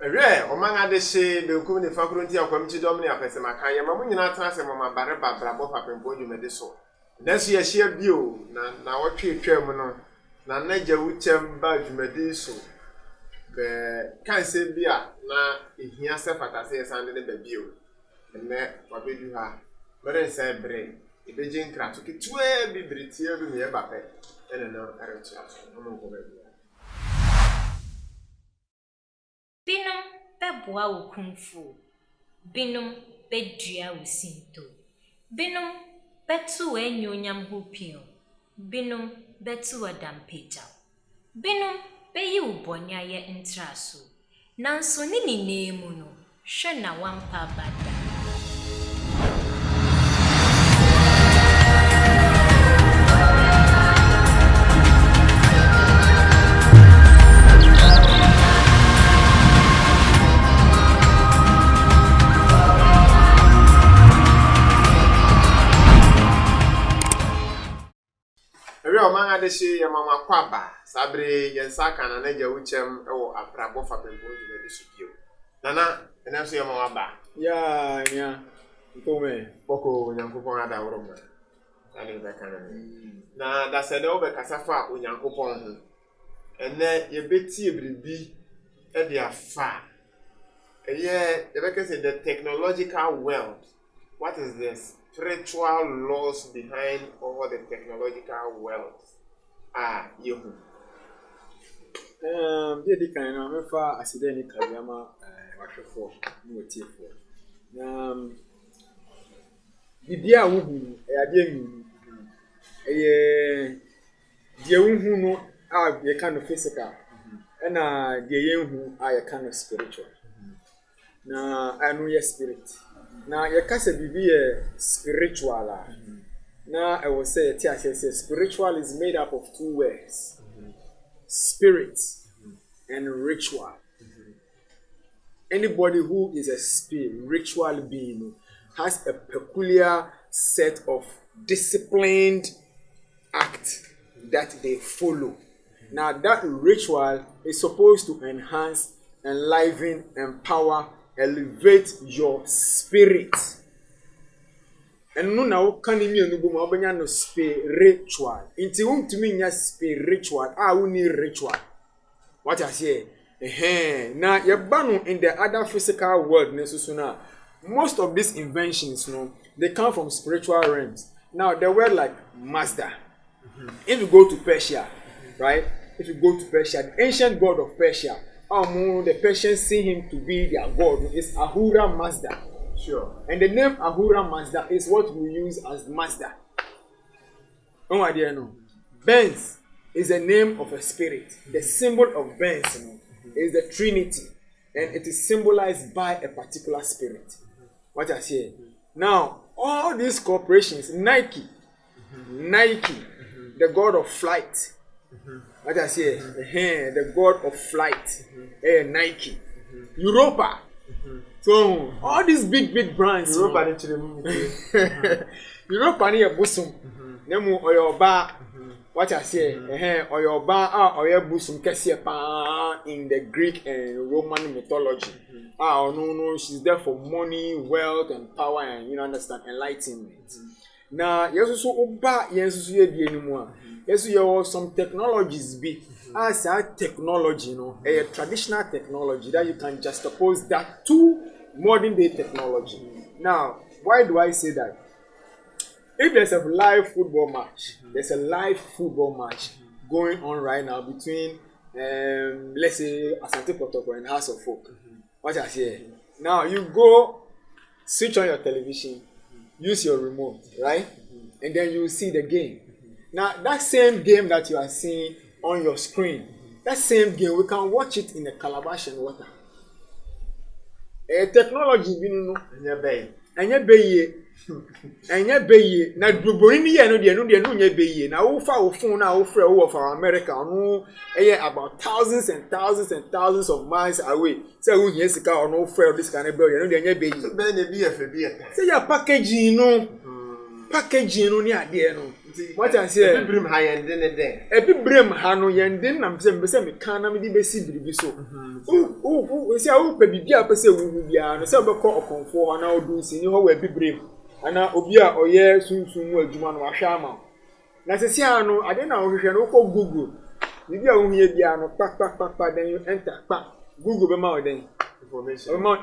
Re omanga de she de kum ne fakulty akwamti domne apese maka ye mamu nyina tra se mama bare babra bo papempo dwume de so na so ye hye bio na wotwe twam no na naja wuchem ba dwume de so be kan se bia na ehia se fata se sande ne ba bio ne wabedu ha mere se bre ebeje nkra so ketue bibritie bi me ba pe ene no aretua so no ko ba Binum beboa wo kumfu. Binum bedua wo sinto. Binum betu enyonyam ho pio. Binum betu adampeja. Binum beyi wo bonya ye ntraso. Nanso ni nemu no, hwe na wampa bada. Omanga de she ya mama kwaba sabre yensa kana na ja wuchem ewo aprabo fapempo de de supio nana ena so ya mama ba ya nya ntome boko nyankopon ada woroma ale be kana na da se de obe kasafa onyankopon ho ene ye beti ebribi e de afa eye ye be kese the technological world. What is this spiritual laws behind all the technological world? You. Di kan na me fa aside ni kabiama wahwefo ni otiefo. Bibia wo hu ade nyu. Die wo hu no ye kan physical. Na die ye hu ye kan spiritual. Na anu ye spirit. Na ye kase bibi spiritual na I will say spiritual is made up of two words. Spirit and ritual. Anybody who is a spiritual being has a peculiar set of disciplined acts that they follow. Now that ritual is supposed to enhance, enliven, empower, elevate your spirit. And no now can you no no spiritual. Inti to me spiritual. We need ritual. What I say? Now you're born in the other physical world. Most of these inventions, they come from spiritual realms. Now the word like Mazda. If you go to Persia, right? If you go to Persia, the ancient god of Persia, the Persians see him to be their god. It's Ahura Mazda. Sure. And the name Ahura Mazda is what we use as Mazda. Oh, I didn't know. Benz is the name of a spirit. The symbol of Benz is the Trinity. And it is symbolized by a particular spirit. What I say. Now, all these corporations, Nike, the god of flight. What I say, the god of flight, Nike, Europa. So all these big brands, Europa ni a busum, nemu oyoba. What I say, oyoba oya busum kesiye pa in the Greek and Roman mythology. No, she's there for money, wealth, and power, and you understand, enlightenment. Now, yes, so oba, yes, you di anymore. Yes, you have some technologies be as a technology, a traditional technology that you can juxtapose that to modern day technology. Now, why do I say that? If there's a live football match, going on right now between, let's say, Asante Kotoko and House of Folk. What I say? Now, you go switch on your television, use your remote, right? And then you see the game. Now, that same game that you are seeing on your screen, that same game, we can watch it in a calabash and water. Technology, you know, and your bay, now, Bruboni, no, bay. Now, who found phone now for America, no, about thousands and thousands and thousands of miles away. So, yes, or no fair this kind of bill, and bay. Say your packaging, no. Packaging on the idea, no. What I say, brim high and then every brim hano yendin nam se mbese me kana me di besi biribi so. We say o pe bibia pe se wu bia no se obekọ okonfo na odu sini ho we bibrim. Ana obi a oye sunsun mu adwuma no ahwa ama. Na se sia no ade na ohwehwe no ko Google. Bibia wo hie bia no pa then you enter pa Google be ma o den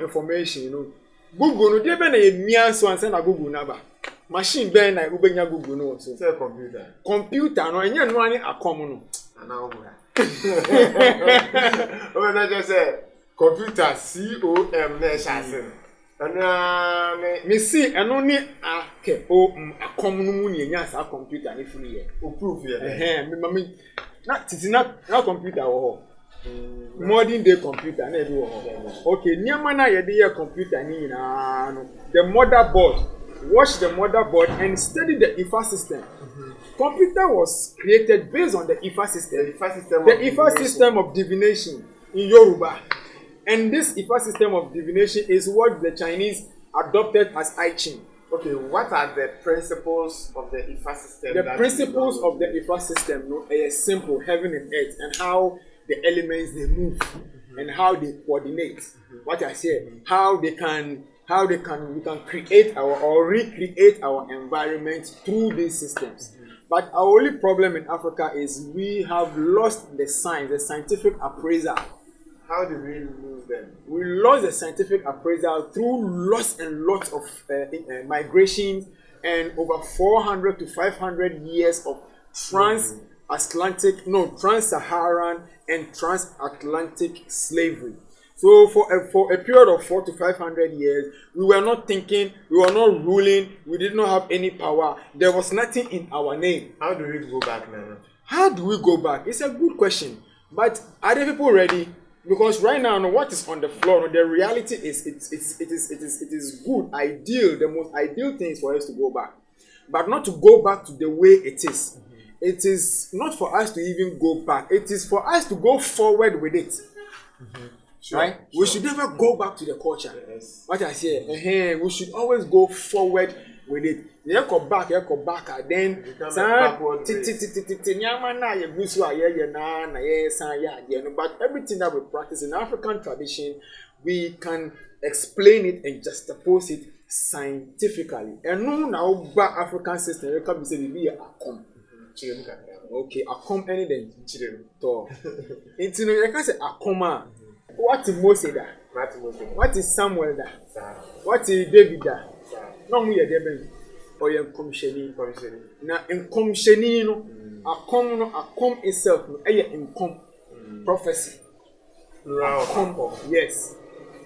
information you know. Google no dey be na ye mia so ansa na Google na ba. Machine ben na ubenya Google no so. Say computer No enye no ani akom no. Ana obura. O na just say computer COM na shase. Ana me see eno ni ake o akom no mu ni enya sa computer ni free ye. O proof ye. Me mami na titi na computer wo ho. Modern day computer na do ho. Okay, niam na ye dey computer ni na no. The motherboard. Watch the motherboard and study the IFA system. Computer was created based on the IFA system. The IFA system of divination in Yoruba. And this IFA system of divination is what the Chinese adopted as I Ching. Okay, what are the principles of the IFA system? The principles of the IFA system are simple, heaven and earth, and how the elements they move and how they coordinate. What I say, we can create or recreate our environment through these systems. But our only problem in Africa is we have lost the scientific appraisal. How do we lose them? We lost the scientific appraisal through lots and lots of migrations and over 400 to 500 years of trans-Saharan and transatlantic slavery. So for a period of 400 to 500 years, we were not thinking, we were not ruling, we did not have any power. There was nothing in our name. How do we go back now? How do we go back? It's a good question. But are the people ready? Because right now, what is on the floor, the reality is it is good, ideal. The most ideal thing is for us to go back. But not to go back to the way it is. It is not for us to even go back. It is for us to go forward with it. Sure, right? Sure. We should never go back to the culture. Yes. What I say, we should always go forward with it. You go back, then but everything that we practice in African tradition, we can explain it and juxtapose it scientifically. And no now African system, you can say be a akom. Okay, akom anything. To. Into you can say akoma. What is Moses da? What is Samuel da? What is David da? No mu ye deben. Oye nkomsheni. Na nkomsheni no akom itself no eye nkom prophecy. Akom. Yes.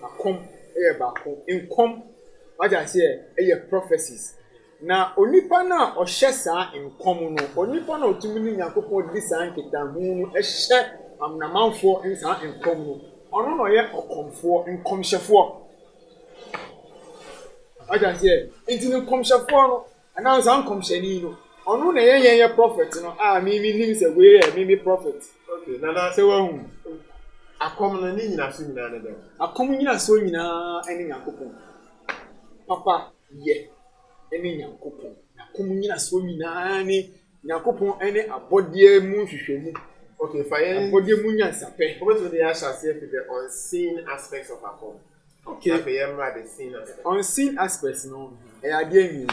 Akom eye ba akom. Nkom what I say eye prophecies. Na onipa na ohye saa nkom no onipa na otumi ni Yakobon di saa nketan hu no ehye amnamanfo nsaa nkom no ono no ye okomfo nkomhyefo aja say intini nkomhyefo no ana nsa nkomhyeni no ono na ye prophet no me nim say we me prophet. Okay, nana say wa hu akom no ni nyina so nyina ne dem akom nyina so nyina eni Yakobon papa ye eni Yakobon akom nyina so nyina ni Yakobon eni abodie mu hwehwemu. Okay, fine. What do you mean, Sape? What do they actually say for the unseen aspects of our home? Okay, the seen aspects. Unseen aspects, no. I didn't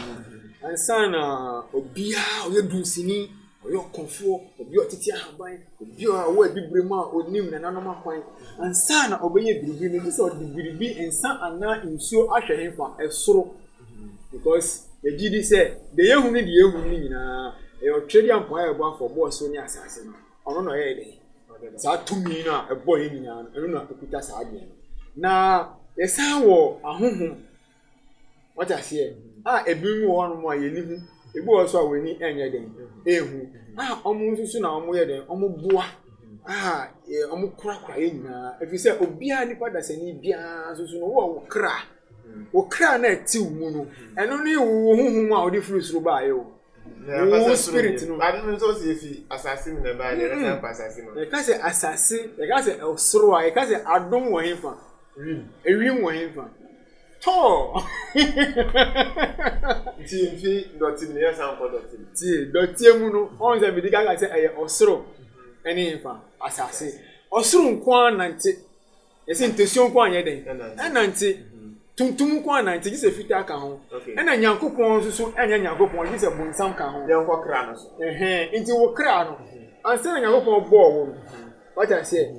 and son, Obia, or your Ducini, or your comfort, or your Titia Habai, or your word, big Brema, or Nim and Anama Point, and son, obey the beginning, so the BB and son are not in so usher him for a sorrow. Because the GD said, the young need the young mean, a Australian choir for boss Sonia assassin. Ono no ye dey sa tumi na ebo ye nyina eno na akuta sa ade na yesan wo ahohom what I say ebi mu won mo ye ni hu ebi wo so aweni enye den ehu omo nsusu na omo ye den omo boa omo kura ye nyina efi say obia ni pada sani bia nsusu no wo kra na ti mu no eno ni wo huhum a odi furu suru ba ye o. No spirit no. But even so if assassin na ba dey assassin no. You can say assassin, you can say osoro, you can say adom wo himfa. Ewim wo himfa. tall. Ti doti ni yesa nko doti. Ti doti emu no on say bidi gaga say eye osoro ene nfa asase. Osoro nko anante. Yesi ntesio nko anye den. Anante. Tuntum nko anante gise fita aka ho. Ena nyankopon susu enya nyankopon gise bonsam ka ho. Ye nko kra no so. Nti wo kra no. Anse na nyankopon bo wo. What I say?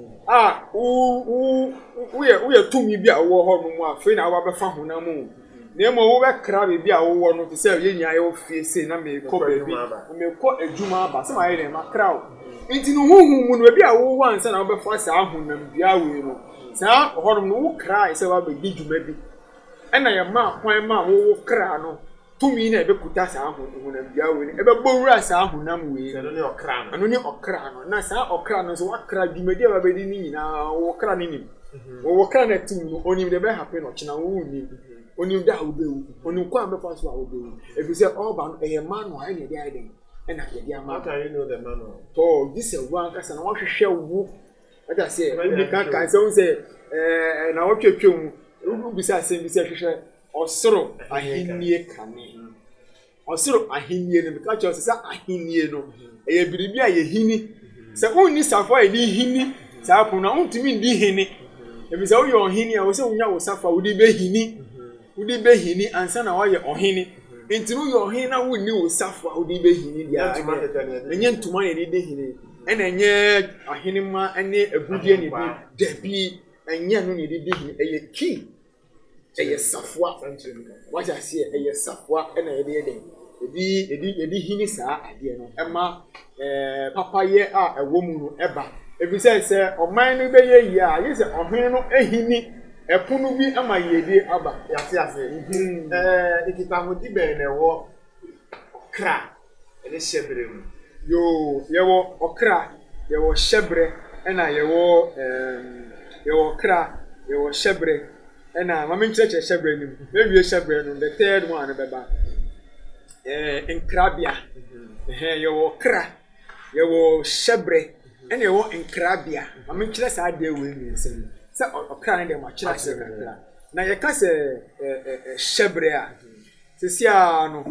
We tumi bi a wo ho no mu afi na wo be fa ho na mu. Na mo wo be kra be bi a wo no te say ye nya ye ofie se na me ko be bi. Me ko adwuma ba se ma ye ma kra wo. Nti no huhu mu no bi a wo ho ansa na wo be fa sa ahonam bia we no. Sa ho no wo kra se wa be di dwuma bi. Ena ye ma kwan ma wo kra no. Tumi na ebe kuta sa ahonam bia we no. Ebe bowura sa ahonam we. Se no ni okra no. Ano ni okra no. Na sa okra no so wakra dwumadi a ba be di ni nyina wo kra ni nim. Wo kra na tim no onim de be happen no china wo ni. Onim da obewu. Onim kwa be fa so a obewu. If you say all ba no man no ai ne dey den. Ena ye dey ama. How can you know the man? To this is one kasa na wo hwehwe wo. What I say, we can say na wo twetwem. Wo bisa asem bisa hwehwe osoro ahennie kane. Osoro ahennie no because you say ahennie no e biribi a ye hini. Se onni safo e di hini. Sa po na untimi di hini. E bisa wo ye ohini a wo se unya wo safa wo di be hini. Wo di be hini ansa na wo ye ohini. Enti no ye ohini na wo ni wo safa wo di be hini dia. Enye ntuma ye di hini. Ena enye ahini ma ene agudie ne bi dabi enye no ne di hini eye ki. Eye safwa. What I say eye safwa ena ye den. Edi hini saa ade no ema papa ye a ewo mu no eba ebi se oman no be ye yi a ye se ohwen no ehini epunu bi ama yedi aba Yate ase. Ikita hodi be na wo okra ene shebre mu. Yewo okra yewo shebre ena yewo okra yewo shebre ena mama ncheche shebre nim ewie shebre no the third one beba Nkrabia. Yewo kra. Yewo shebre. Ene yewo nkrabia. Mama nkyere sa ade we mi nsem. Sa okra ne de ma kyere se kra. Na ye ka se shebre a. Sisi a no.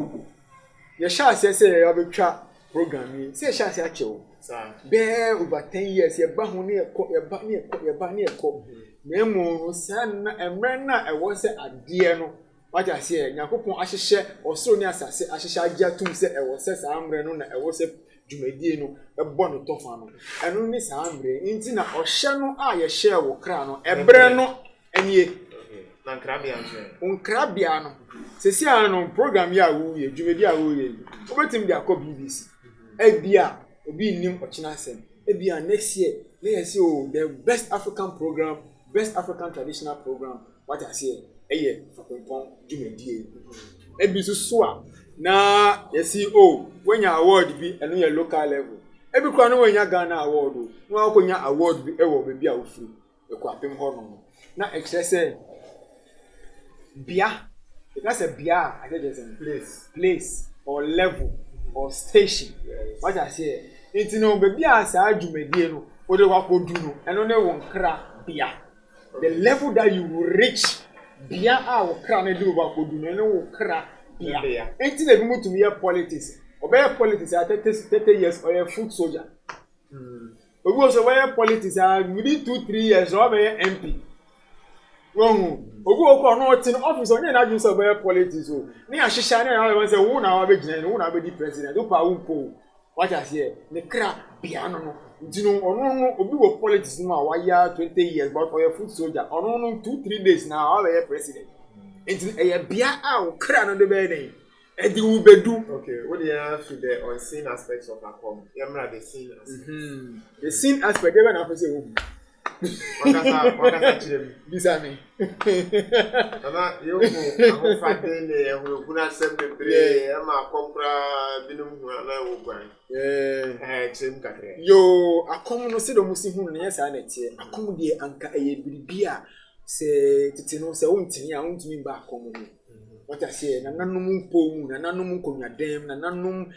Ye sha ase se ye obetwa program yi. Se sha ase a chewo. Sa. Be over 10 years ye ba ho ne ye ba ne ekọ. Na emu no sa na emre na ewo se ade no. What I say, Yakupon Ashe or so near Sassi, Ashisha Tum say, I was says Ambre, no, I was a Jumedino, a bonnet tofano, and only Sambre, Intina or Shano, I share or crano, a brano, and ye Uncrabiano. Ceciano program ya woo, Jumedia woo, over him their co BBC. Ebia, be Nim or Chinasen, Ebia next year, let's see the best African program, best African traditional program. What I say. Eye fakonpon dwumedie ebi so a na yesi when your award bi eno your local level ebi kwa no when your Ghana award no akonya award bi ewo be bia ofiri ekwapem ho no na exercise bia because a bia I just place or level or station. What I say it no be bia sa dwumedie no wo de wakodu no eno na won kra bia the level that you will reach bia a wo kra na di oba kodu no wo kra bia enti na bi mutum ye politics obey politics at 30 years or a foot soldier obi also wey politics within 2-3 years or be MP won obi okọ no tin office onye na aju so be politics o ni ahihia na ya say wo na wa be gina wo na be di president o pa wo po what I say ne kra bia no Dino ono obi wo politics no a waya 20 years but for your foot soldier ono 2-3 days now how be president enti e bia a wo kra no de be den e di wo bedu. Okay, what do you have to the unseen aspects of Akom? Yamra the seen aspects. The seen aspect even after say wo wakasa chire bisa me ana yo ko afade le ehuru kuna sembebre e ma kompra binum hu na wo gwan chem kakre yo akom no se do musi hu no yesa na tie akom de anka eye biribia se titi no se wontini a wontumi ba akom no what I say na nanum mpo mu na nanum konwadem na nanum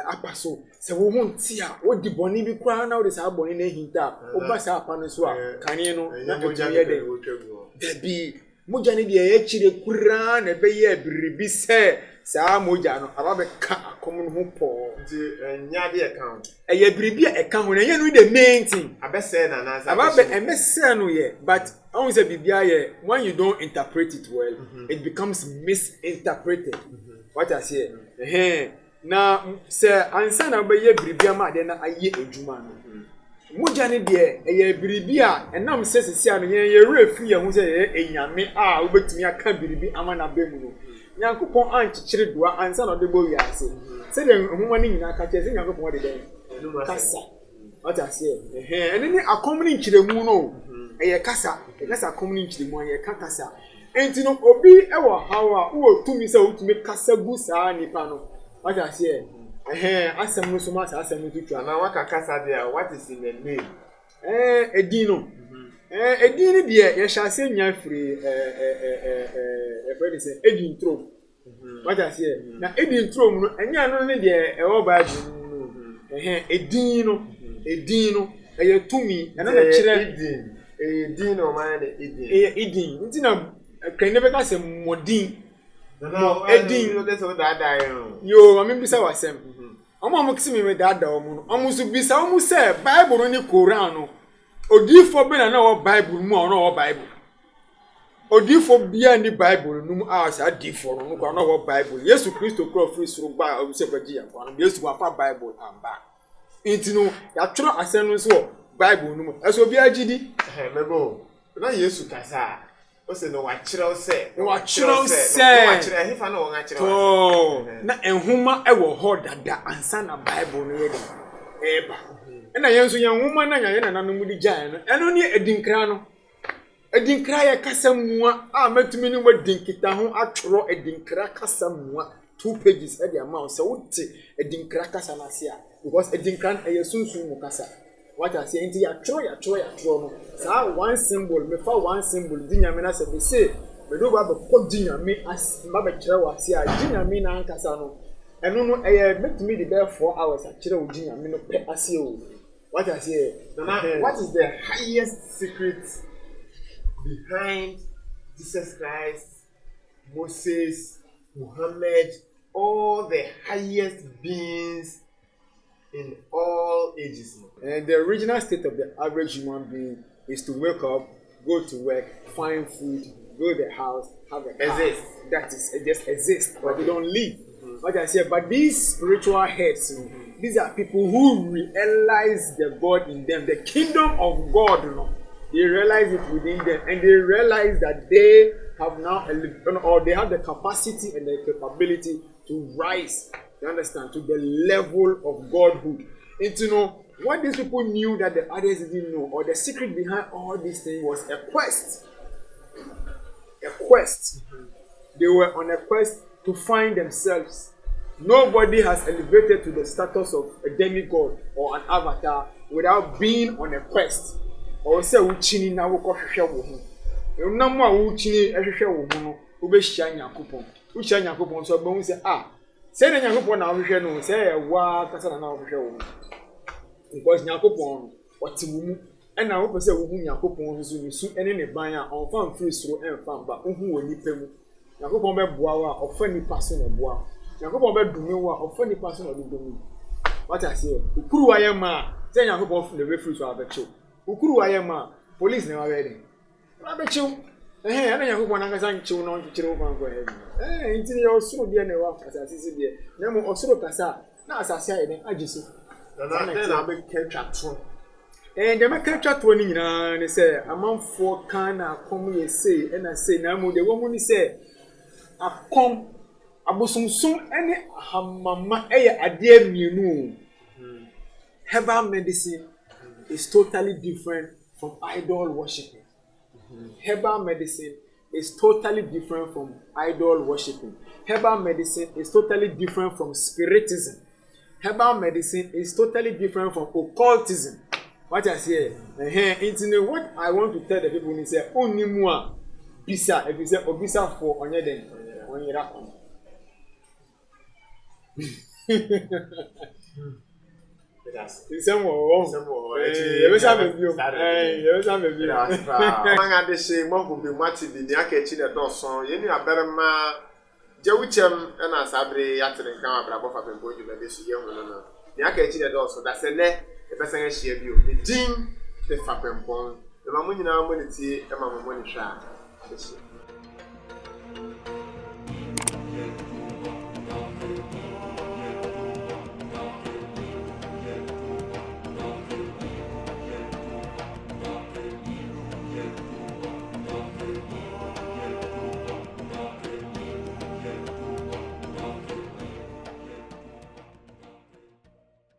apaso se wo honti a wo di boni bi kwa na wo de sa boni na hinta wo ba sa apa no so a kane no na oje ye de bi mogya ne de ye chire kura na be ye biribi se saa mogya no aba be ka akom no ho po nti nya de account ye biribi a eka ho na ye no the main thing abese na na aba be emese no ye but on say bibia ye when you don't interpret it well it becomes misinterpreted what I say na se ansa na be ye biribi ama de na aye adwuma no mogya ne de ye biribi a enam sesesi a no ye refi ye ho se ye enyame a obetumi aka biribi ama na be mu no Nyankopon anchichire doa ansa na de bo wi ase se de nhoma ni nyina ka che se Nyankopon de den kasa what I say ene ni akomni nchiremu no eye kasa akomni nchiremu eye kasa enti no obi ewo hawa wo tumi se utumi kasa gu saa nipa no what I say asem no so ma sa asem no tutu na waka kasa there what is in the name edin no edin ni de ye sha se nya free say edin tro what I say na edin tro no enya no ne de ewo Bible no edin no eye tumi na na kire edin no man edin nti na kene be ka se modin no edin no dey so dada yo am bisa wasem omo kisi me dada omo no omo so bisa omo se Bible ni Quran no odifo be na wo Bible mu ono wo Bible odifo bia ni Bible no mu a sa difo no ko ono wo Bible Yesu Kristo kro free suru ba o se kwaji ya kwa Yesu wa fa Bible amba nti no ya tro asem no so Bible no mu eso bia gidi mebo na Yesu kasa o se no wa kire se hefa na wo nga kire na enhuma ewo ho dada ansa na Bible no ye de eba na yenso yan huma na yan na mu di gyan no eno ni edinkra no edinkra ya kasa mua a matumi ni wadinkita ho atworo edinkra kasa mua 2 pages e de amount so wote edinkra kasa na sia because edinkra e yesunsun mu kasa what I say nti ya tworo no sa one symbol me fa one symbol di nyame na se be say me do ba ko di nyame as ba be kire wa sia di nyame na ankasa no eno no metumi di be 4 hours a kire wo di nyame no pe ase o what I say what is the highest secret behind Jesus Christ, Moses, Muhammad, all the highest beings in all ages? And the original state of the average human being is to wake up, go to work, find food, go to the house, have a car. Exist. That is just exist, but they don't live. Like I said, but these spiritual heads, these are people who realize the God in them, the kingdom of God. They realize it within them, and they realize that they have now, or they have the capacity and the capability to rise. You understand, to the level of godhood. And to know what these people knew that the others didn't know, or the secret behind all these things was a quest. A quest. They were on a quest to find themselves. Nobody has elevated to the status of a demigod or an avatar without being on a quest. Or say uchini na wo kohwehwe wo ho. Enam a wo uchini ehwehwe wo ho no, wo be hia Nyankopon. Wo hia Nyankopon so be hu say say na Nyankopon na wo hwehwe no, say wa kasa na wo hwehwe wo. Because Nyankopon wati wo mu. Ena wo pese wo hu Nyankopon so ni su ene ne ban a on fa mfiri soro emfa mba, wo hu wo nipa mu. Nyankopon be boa wa, ofa nipa so na boa. Nyankopon be dume wa, ofa nipa so na dume. What I say, ukuru wa yema, say Nyankopon fu the way free so abecho. Ukuru wa yema, police na wa ready. Abecho. Ana Nyankopon na kasa nchew na onchire wo kwanko he. Ntini ya osoro de na wa kasa sisi de. Na mo osoro kasa na asase aye den agiso. Na be ketwa to. The make ketwa ni nyina ne say amanfo kan na akom ye sei na sei na mo de wo mu ni say akom abosumsum ene hamama eye ade mienu. Herbal medicine is totally different from idol worshiping. Herbal medicine is totally different from idol worshiping. Herbal medicine is totally different from spiritism. Herbal medicine is totally different from occultism. What I say, what I want to tell the people is say, only more bisa. If you say obisa for onye den, onye rakon. Nsɛm wɔ hɔ. Yɛbɛsa baabi o. Yɛbɛsa baabi o. Manga de se mo go be mati bi ni aka echi na dɔɔso. Ye ni abarema jewuchem na sabre yatere nkan abrabɔ fa pempo dwuma de so ye hu no. Ni aka echi na dɔɔso da se ne e pesa nga hia bi o. Ni din te fa pempo. E ma mo nyina mo ne tie e ma mo ne hwa.